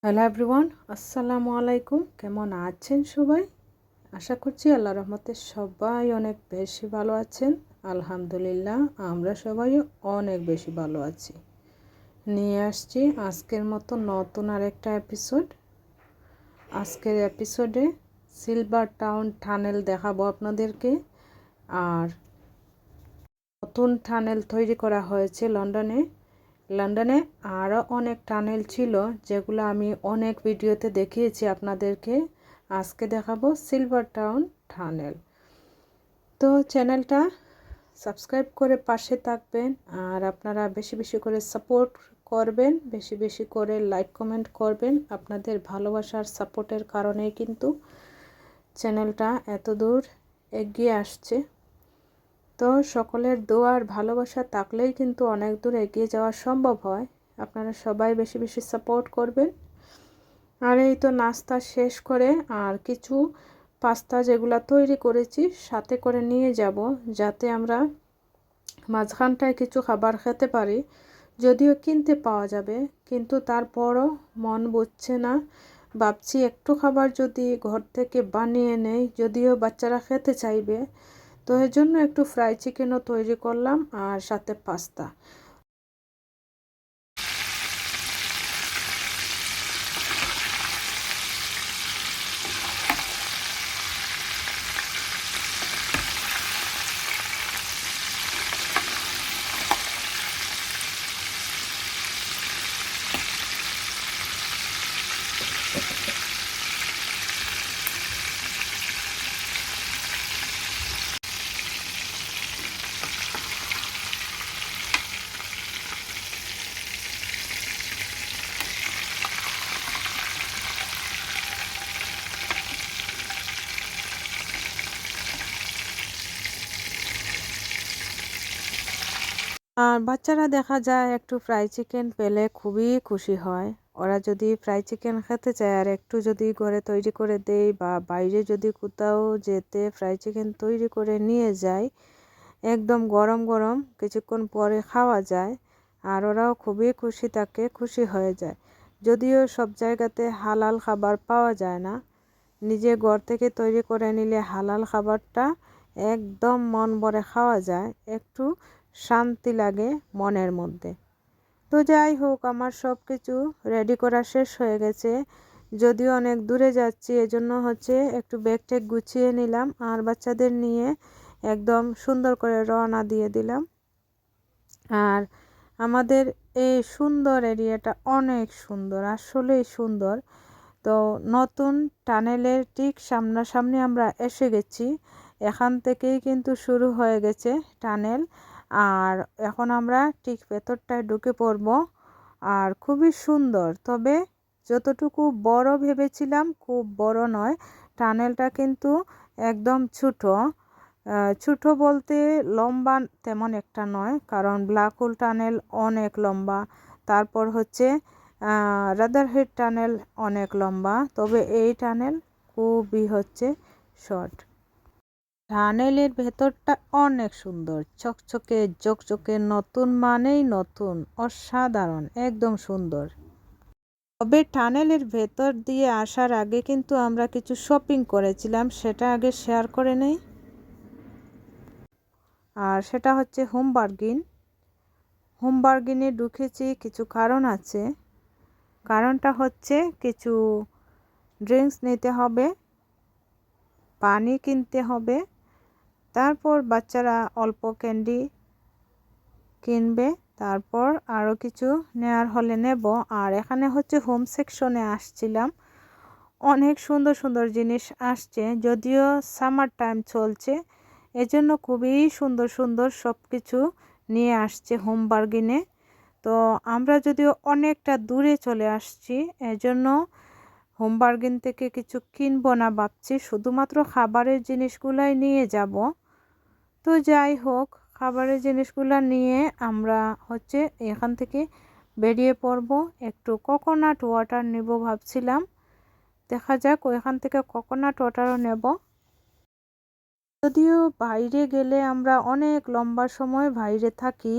Hello everyone, আসসালামু আলাইকুম। কেমন আছেন সবাই? আশা করছি আল্লাহর রহমতে সবাই অনেক বেশি ভালো আছেন। আলহামদুলিল্লাহ, আমরা সবাই অনেক বেশি ভালো আছি। নিয়ে আসছি আজকের মতো নতুন আরেকটা এপিসোড। আজকের এপিসোডে সিলভার টাউন টানেল দেখাবো আপনাদেরকে। আর নতুন টানেল তৈরি করা হয়েছে লন্ডনে আরও অনেক টানেল ছিল, যেগুলো আমি অনেক ভিডিওতে দেখিয়েছি আপনাদেরকে। আজকে দেখাবো সিলভার টাউন টানেল। তো চ্যানেলটা সাবস্ক্রাইব করে পাশে থাকবেন, আর আপনারা বেশি বেশি করে সাপোর্ট করবেন, বেশি বেশি করে লাইক কমেন্ট করবেন। আপনাদের ভালোবাসার সাপোর্টের কারণেই কিন্তু চ্যানেলটা এত দূর এগিয়ে আসছে। তো সকলের দোয়ার ভালোবাসা থাকলেই কিন্তু অনেক দূর এগিয়ে যাওয়া সম্ভব হয়। আপনারা সবাই বেশি বেশি সাপোর্ট করবেন। আর এই তো নাস্তা শেষ করে আর কিছু পাস্তা যেগুলো তৈরি করেছি সাথে করে নিয়ে যাব, যাতে আমরা মাঝখানটায় কিছু খাবার খেতে পারি। যদিও কিনতে পাওয়া যাবে, কিন্তু তারপরও মন বুঝছে না। ভাবছি একটু খাবার যদি ঘর থেকে বানিয়ে নেই, যদিও বাচ্চারা খেতে চাইবে। তো এর জন্য একটু ফ্রাই চিকেনও তৈরি করলাম, আর সাথে পাস্তা। আর বাচ্চারা দেখা যায় একটু ফ্রাই চিকেন পেলে খুবই খুশি হয়। ওরা যদি ফ্রাই চিকেন খেতে চায় আর একটু যদি ঘরে তৈরি করে দেই, বা বাইরে যদি কোথাও যেতে ফ্রাই চিকেন তৈরি করে নিয়ে যাই, একদম গরম গরম কিছুক্ষণ পরে খাওয়া যায়। আর ওরাও খুবই খুশি থাকে, খুশি হয়ে যায়। যদিও সব জায়গাতে হালাল খাবার পাওয়া যায় না, নিজে ঘর থেকে তৈরি করে নিলে হালাল খাবারটা একদম মন ভরে খাওয়া যায়, একটু শান্তি লাগে মনের মধ্যে। তো যাই হোক, আমার সব কিছু রেডি করা শেষ হয়ে গেছে। যদিও অনেক দূরে যাচ্ছি, এজন্য একটু ব্যাগ ট্যাগ গুছিয়ে নিলাম, আর বাচ্চাদের নিয়ে একদম সুন্দর করে রওনা দিয়ে দিলাম। আর আমাদের এই সুন্দর এরিয়াটা অনেক সুন্দর, আসলেই সুন্দর। তো নতুন টানেলের ঠিক সামনাসামনি আমরা এসে গেছি। এখান থেকেই কিন্তু শুরু হয়ে গেছে টানেল। আর এখন আমরা ঠিক ভেতরটায় ঢুকে পড়ব। আর খুবই সুন্দর, তবে যতটুকু বড় ভেবেছিলাম খুব বড় নয়। টানেলটা কিন্তু একদম ছোট। ছোট বলতে লম্বা তেমন একটা নয়, কারণ ব্ল্যাক হোল টানেল অনেক লম্বা। তারপর রাদারহেড টানেল অনেক লম্বা, তবে এই টানেল খুবই শর্ট। টানেলের ভেতরটা অনেক সুন্দর, চকচকে ঝকঝকে, নতুন মানেই নতুন, অসাধারণ, একদম সুন্দর। তবে টানেলের ভেতর দিয়ে আসার আগে কিন্তু আমরা কিছু শপিং করেছিলাম, সেটা আগে শেয়ার করে নেই। আর সেটা হচ্ছে হোমবার্গিনে ঢুকেছি, কিছু কারণ আছে। কারণটা হচ্ছে কিছু ড্রিঙ্কস নিতে হবে, পানি কিনতে হবে, তারপর বাচ্চারা অল্প ক্যান্ডি কিনবে, তারপর আরও কিছু নেওয়ার হলে নেব। আর এখানে হোম সেকশনে আসছিলাম, অনেক সুন্দর সুন্দর জিনিস আসছে। যদিও সামার টাইম চলছে, এজন্য খুবই সুন্দর সুন্দর সব কিছু নিয়ে আসছে হোমবার্গিনে। তো আমরা যদিও অনেকটা দূরে চলে আসছি, এজন্য হোমবার্গিন থেকে কিছু কিনবো না ভাবছি, শুধুমাত্র খাবারের জিনিসগুলাই নিয়ে যাব। তো যাই হোক, খাবারের জিনিসগুলো নিয়ে আমরা এখান থেকে বেরিয়ে পড়ব। একটু কোকোনাট ওয়াটার নেব ভাবছিলাম, দেখা যাক ওইখান থেকে কোকোনাট ওয়াটারও নেব। যদিও বাইরে গেলে আমরা অনেক লম্বা সময় বাইরে থাকি,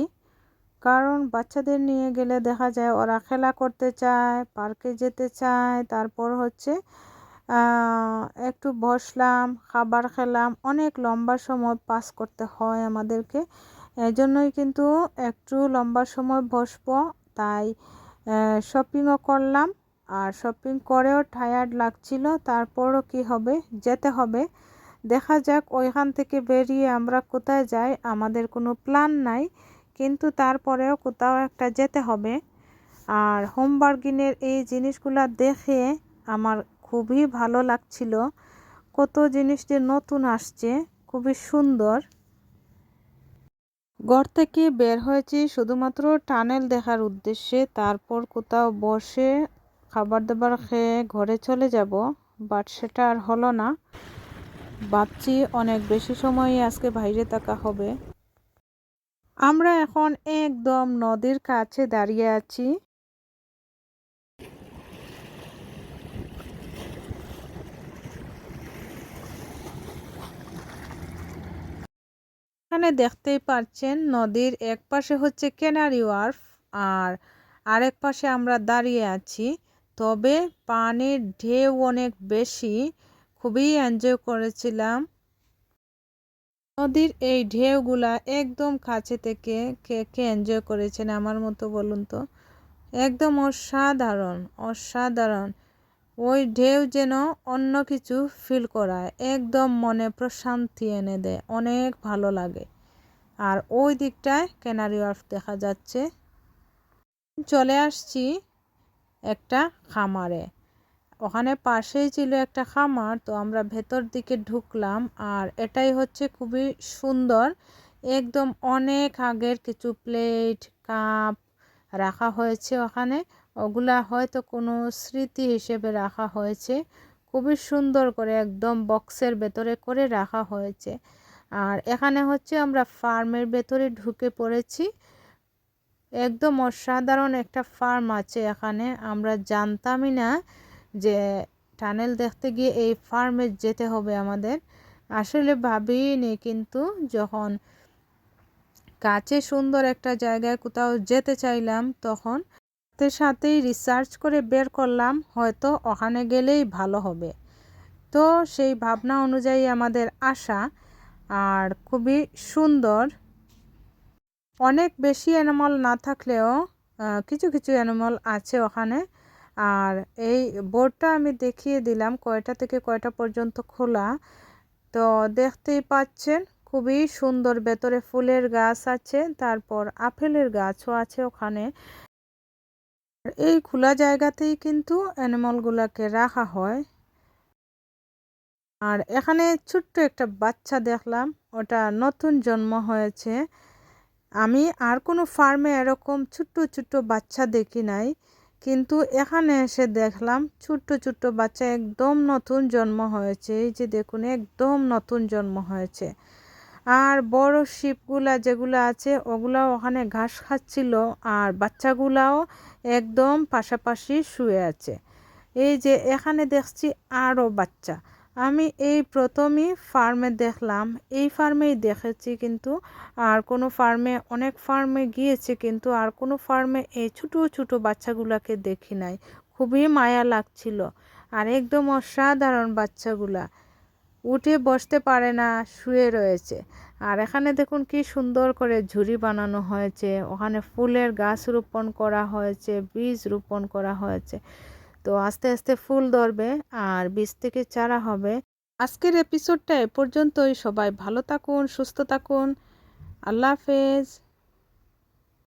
কারণ বাচ্চাদের নিয়ে গেলে দেখা যায় ওরা খেলা করতে চায়, পার্কে যেতে চায়, তারপর হচ্ছে একটু বসলাম, খাবার খেলাম, অনেক লম্বা সময় পাস করতে হয় আমাদেরকে। এজন্যই কিন্তু একটু লম্বা সময় বসবো, তাই শপিংও করলাম। আর শপিং করেও টায়ার্ড লাগছিল, তারপরও কি হবে, যেতে হবে। দেখা যাক ওইখান থেকে বেরিয়ে আমরা কোথায় যাই, আমাদের কোনো প্ল্যান নাই, কিন্তু তারপরেও কোথাও একটা যেতে হবে। আর হোম বার্গেনের এই জিনিসগুলা দেখে আমার খুবই ভালো লাগছিল। কত জিনিস যে নতুন আসছে, খুবই সুন্দর। ঘর থেকে বের হয়েছি শুধুমাত্র টানেল দেখার উদ্দেশ্যে, তারপর কোথাও বসে খাবার দাবার খেয়ে ঘরে চলে যাব, বাট সেটা আর হলো না। ভাবছি অনেক বেশি সময়ই আজকে বাইরে থাকা হবে। আমরা এখন একদম নদীর কাছে দাঁড়িয়ে আছি। এখানে দেখতেই পাচ্ছেন নদীর এক পাশে হচ্ছে ক্যানারি ওয়ার্ফ, আর আরেক পাশে আমরা দাঁড়িয়ে আছি। তবে পানির ঢেউ অনেক বেশি, খুবই এনজয় করেছিলাম। নদীর এই ঢেউগুলা একদম কাছে থেকে কে কে এনজয় করেছেন আমার মতো বলুন তো? একদম অসাধারণ অসাধারণ। ওই ঢেউ যেন অন্য কিছু ফিল করায়, একদম মনে প্রশান্তি এনে দেয়, অনেক ভালো লাগে। আর ওই দিকটায় ক্যানারি ওয়ার্ফ দেখা যাচ্ছে। চলে আসছি একটা খামারে, ওখানে পাশেই ছিল একটা খামার, তো আমরা ভেতর দিকে ঢুকলাম। আর এটাই হচ্ছে খুবই সুন্দর, একদম অনেক আগের কিছু প্লেট কাপ রাখা হয়েছে ওখানে। ওগুলা হয়তো কোনো স্মৃতি হিসেবে রাখা হয়েছে, খুবই সুন্দর করে একদম বক্সের ভেতরে করে রাখা হয়েছে। আর এখানে হচ্ছে আমরা ফার্মের ভেতরে ঢুকে পড়েছি। একদম অসাধারণ একটা ফার্ম আছে এখানে, আমরা জানতামই না যে টানেল দেখতে গিয়ে এই ফার্মে যেতে হবে আমাদের। আসলে ভাবিনি, কিন্তু যখন কাছে সুন্দর একটা জায়গায় কোথাও যেতে চাইলাম, তখন সাথে সাথেই রিসার্চ করে বের করলাম হয়তো ওখানে গেলেই ভালো হবে। তো সেই ভাবনা অনুযায়ী আমাদের আসা। আর খুবই সুন্দর, অনেক বেশি অ্যানিমাল না থাকলেও কিছু কিছু অ্যানিমাল আছে ওখানে। আর এই বোর্ডটা আমি দেখিয়ে দিলাম কয়টা থেকে কয়টা পর্যন্ত খোলা। তো দেখতেই পাচ্ছেন খুবই সুন্দর, ভেতরে ফুলের গাছ আছে, তারপর আপেলের গাছও আছে ওখানে। এই খোলা জায়গাতেই কিন্তু অ্যানিমালগুলোকে রাখা হয়। আর এখানে ছোট্ট একটা বাচ্চা দেখলাম, ওটা নতুন জন্ম হয়েছে। আমি আর কোনো ফার্মে এরকম ছোট্ট ছোট্ট বাচ্চা দেখি নাই, কিন্তু এখানে এসে দেখলাম ছোট্ট ছোট্ট বাচ্চা একদম নতুন জন্ম হয়েছে। এই যে দেখুন, একদম নতুন জন্ম হয়েছে। আর বড় শিপগুলা যেগুলো আছে ওগুলাও ওখানে ঘাস খাচ্ছিল, আর বাচ্চাগুলাও একদম পাশাপাশি শুয়ে আছে। এই যে এখানে দেখছি আরও বাচ্চা। আমি এই প্রথমই ফার্মে দেখলাম, এই ফার্মেই দেখেছি, কিন্তু আর কোনো ফার্মে, অনেক ফার্মে গিয়েছে, কিন্তু আর কোনো ফার্মে এই ছোটো ছোটো বাচ্চাগুলোকে দেখি নাই। খুবই মায়া লাগছিল। আর একদম অসাধারণ বাচ্চাগুলা, উঠে বসতে পারে না, শুয়ে রয়েছে। আর এখানে দেখুন কি সুন্দর করে ঝুড়ি বানানো হয়েছে, ওখানে ফুলের গাছ রোপণ করা হয়েছে, বীজ রোপণ করা হয়েছে। তো আস্তে আস্তে ফুল ধরবে আর বীজ থেকে চারা হবে। আজকের এপিসোডটা এ পর্যন্তই। সবাই ভালো থাকুন, সুস্থ থাকুন। আল্লাহ হাফেজ।